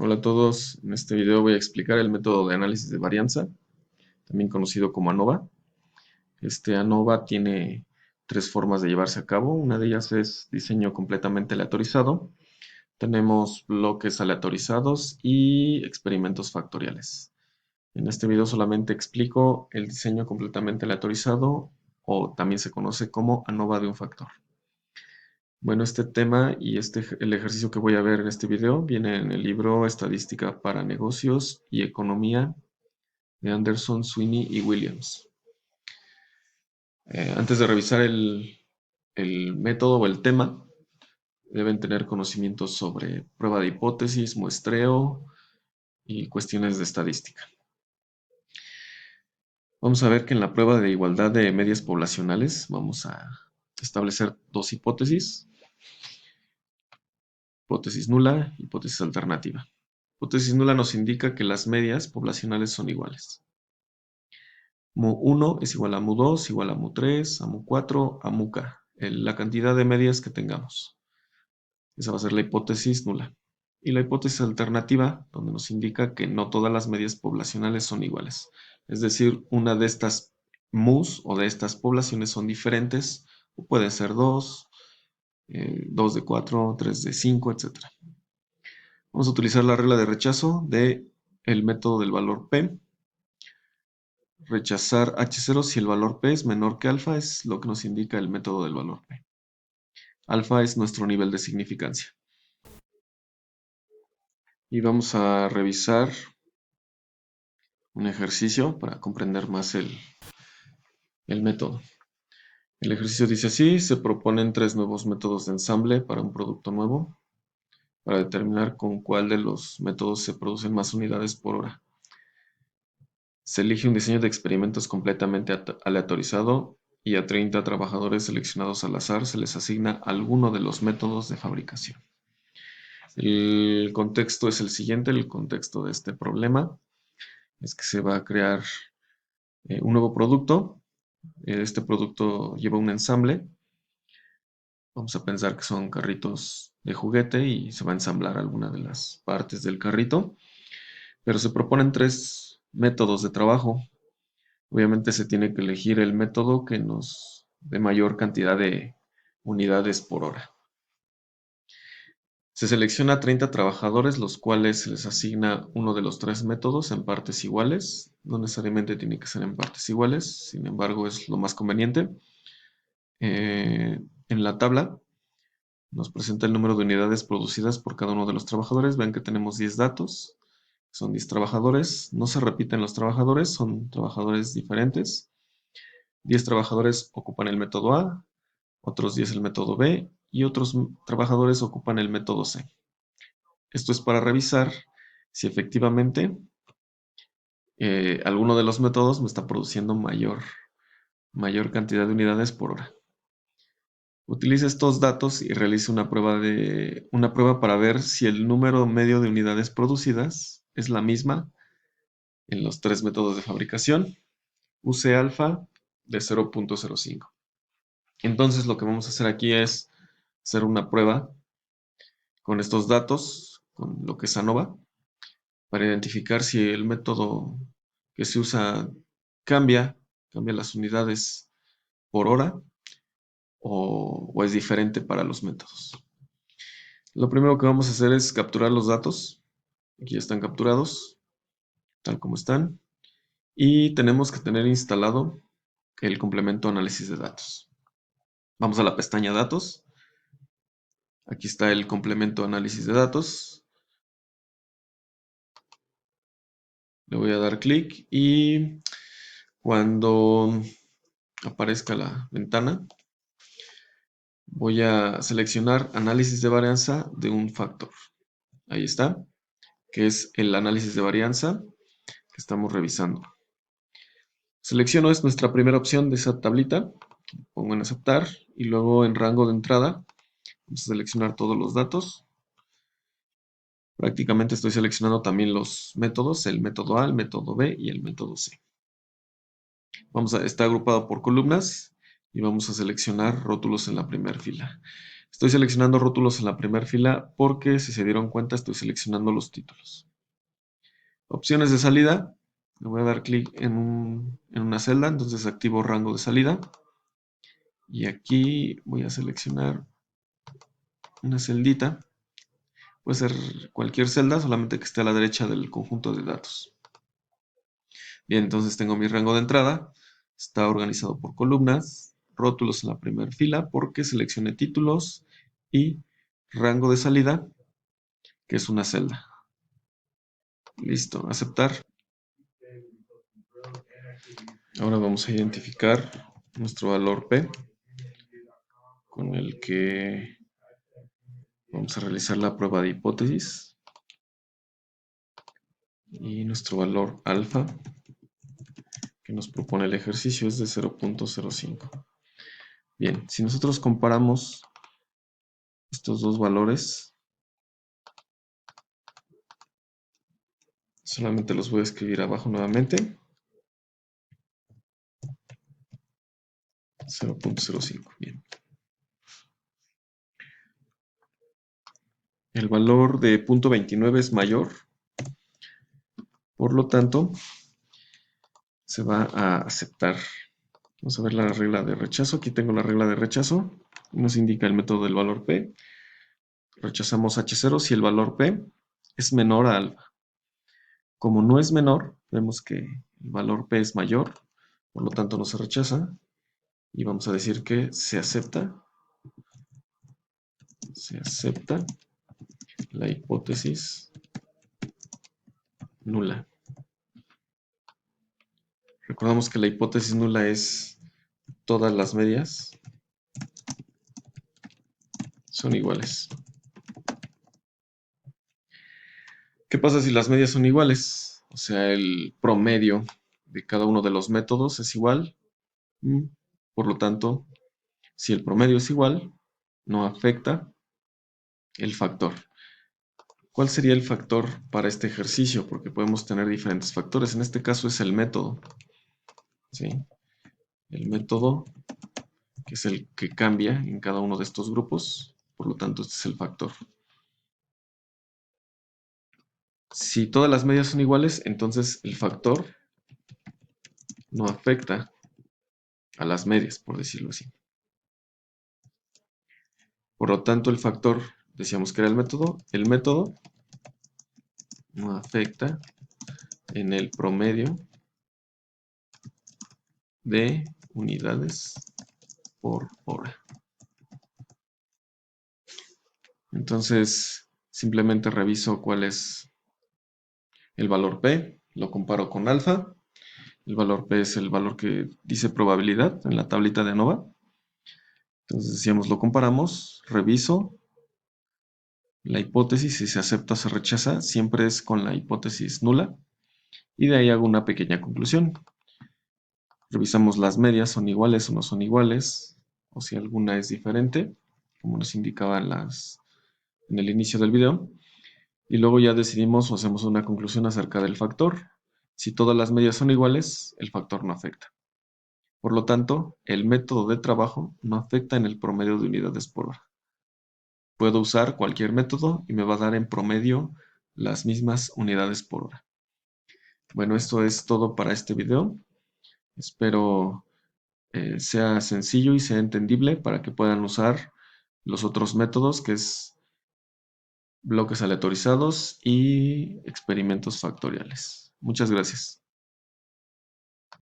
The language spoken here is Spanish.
Hola a todos, en este video voy a explicar el método de análisis de varianza, también conocido como ANOVA. Este ANOVA tiene tres formas de llevarse a cabo, una de ellas es diseño completamente aleatorizado, tenemos bloques aleatorizados y experimentos factoriales. En este video solamente explico el diseño completamente aleatorizado o también se conoce como ANOVA de un factor. Bueno, este tema y el ejercicio que voy a ver en este video viene en el libro Estadística para Negocios y Economía de Anderson, Sweeney y Williams. Antes de revisar el método o el tema, deben tener conocimientos sobre prueba de hipótesis, muestreo y cuestiones de estadística. Vamos a ver que en la prueba de igualdad de medias poblacionales vamos a establecer dos hipótesis. Hipótesis nula, hipótesis alternativa. Hipótesis nula nos indica que las medias poblacionales son iguales. Mu1 es igual a Mu2, igual a Mu3, a Mu4, a Mu-K, la cantidad de medias que tengamos. Esa va a ser la hipótesis nula. Y la hipótesis alternativa, donde nos indica que no todas las medias poblacionales son iguales. Es decir, una de estas Mus o de estas poblaciones son diferentes, o pueden ser 2, 2 de 4, 3 de 5, etc. Vamos a utilizar la regla de rechazo del método del valor P. Rechazar H0 si el valor P es menor que alfa es lo que nos indica el método del valor P. Alfa es nuestro nivel de significancia. Y vamos a revisar un ejercicio para comprender más el método. El ejercicio dice así: se proponen tres nuevos métodos de ensamble para un producto nuevo, para determinar con cuál de los métodos se producen más unidades por hora. Se elige un diseño de experimentos completamente aleatorizado y a 30 trabajadores seleccionados al azar se les asigna alguno de los métodos de fabricación. El contexto es el siguiente, el contexto de este problema es que se va a crear un nuevo producto. Este producto lleva un ensamble. Vamos a pensar que son carritos de juguete y se va a ensamblar alguna de las partes del carrito. Pero se proponen tres métodos de trabajo. Obviamente se tiene que elegir el método que nos dé mayor cantidad de unidades por hora. Se selecciona a 30 trabajadores, los cuales se les asigna uno de los tres métodos en partes iguales. No necesariamente tiene que ser en partes iguales, sin embargo es lo más conveniente. En la tabla nos presenta el número de unidades producidas por cada uno de los trabajadores. Ven que tenemos 10 datos, son 10 trabajadores. No se repiten los trabajadores, son trabajadores diferentes. 10 trabajadores ocupan el método A, otros 10 el método B y otros trabajadores ocupan el método C. Esto es para revisar si efectivamente alguno de los métodos me está produciendo mayor cantidad de unidades por hora. Utilice estos datos y realice una prueba para ver si el número medio de unidades producidas es la misma en los tres métodos de fabricación. Use alfa de 0.05. Entonces lo que vamos a hacer aquí es hacer una prueba con estos datos, con lo que es ANOVA, para identificar si el método que se usa cambia las unidades por hora o es diferente para los métodos. Lo primero que vamos a hacer es capturar los datos. Aquí ya están capturados, tal como están. Y tenemos que tener instalado el complemento análisis de datos. Vamos a la pestaña datos. Aquí está el complemento análisis de datos. Le voy a dar clic y cuando aparezca la ventana, voy a seleccionar análisis de varianza de un factor. Ahí está, que es el análisis de varianza que estamos revisando. Selecciono, es nuestra primera opción de esa tablita. Pongo en aceptar y luego en rango de entrada vamos a seleccionar todos los datos. Prácticamente estoy seleccionando también los métodos, el método A, el método B y el método C. Está agrupado por columnas y vamos a seleccionar rótulos en la primera fila. Estoy seleccionando rótulos en la primera fila porque, si se dieron cuenta, estoy seleccionando los títulos. Opciones de salida. Le voy a dar clic en una celda, entonces activo rango de salida. Y aquí voy a seleccionar una celdita. Puede ser cualquier celda, solamente que esté a la derecha del conjunto de datos. Bien, entonces tengo mi rango de entrada. Está organizado por columnas, rótulos en la primera fila porque seleccioné títulos y rango de salida, que es una celda. Listo, aceptar. Ahora vamos a identificar nuestro valor P con el que vamos a realizar la prueba de hipótesis. Y nuestro valor alfa que nos propone el ejercicio es de 0.05. Bien, si nosotros comparamos estos dos valores, solamente los voy a escribir abajo nuevamente. 0.05, bien. El valor de 0.29 es mayor, por lo tanto, se va a aceptar. Vamos a ver la regla de rechazo. Aquí tengo la regla de rechazo. Nos indica el método del valor P. Rechazamos H0 si el valor P es menor a alfa. Como no es menor, vemos que el valor P es mayor, por lo tanto no se rechaza. Y vamos a decir que se acepta la hipótesis nula. Recordamos que la hipótesis nula es todas las medias son iguales. ¿Qué pasa si las medias son iguales? O sea, el promedio de cada uno de los métodos es igual. Por lo tanto, si el promedio es igual, no afecta el factor. ¿Cuál sería el factor para este ejercicio? Porque podemos tener diferentes factores. En este caso es el método. ¿Sí? El método, que es el que cambia en cada uno de estos grupos. Por lo tanto, este es el factor. Si todas las medias son iguales, entonces el factor no afecta a las medias, por decirlo así. Por lo tanto, el factor, decíamos que era el método no afecta en el promedio de unidades por hora. Entonces, simplemente reviso cuál es el valor P, lo comparo con alfa. El valor P es el valor que dice probabilidad en la tablita de ANOVA. Entonces decíamos, lo comparamos, reviso la hipótesis, si se acepta o se rechaza, siempre es con la hipótesis nula. Y de ahí hago una pequeña conclusión. Revisamos las medias, son iguales o no son iguales, o si alguna es diferente, como nos indicaba en el inicio del video. Y luego ya decidimos o hacemos una conclusión acerca del factor. Si todas las medias son iguales, el factor no afecta. Por lo tanto, el método de trabajo no afecta en el promedio de unidades por hora. Puedo usar cualquier método y me va a dar en promedio las mismas unidades por hora. Bueno, esto es todo para este video. Espero sea sencillo y sea entendible para que puedan usar los otros métodos, que es bloques aleatorizados y experimentos factoriales. Muchas gracias.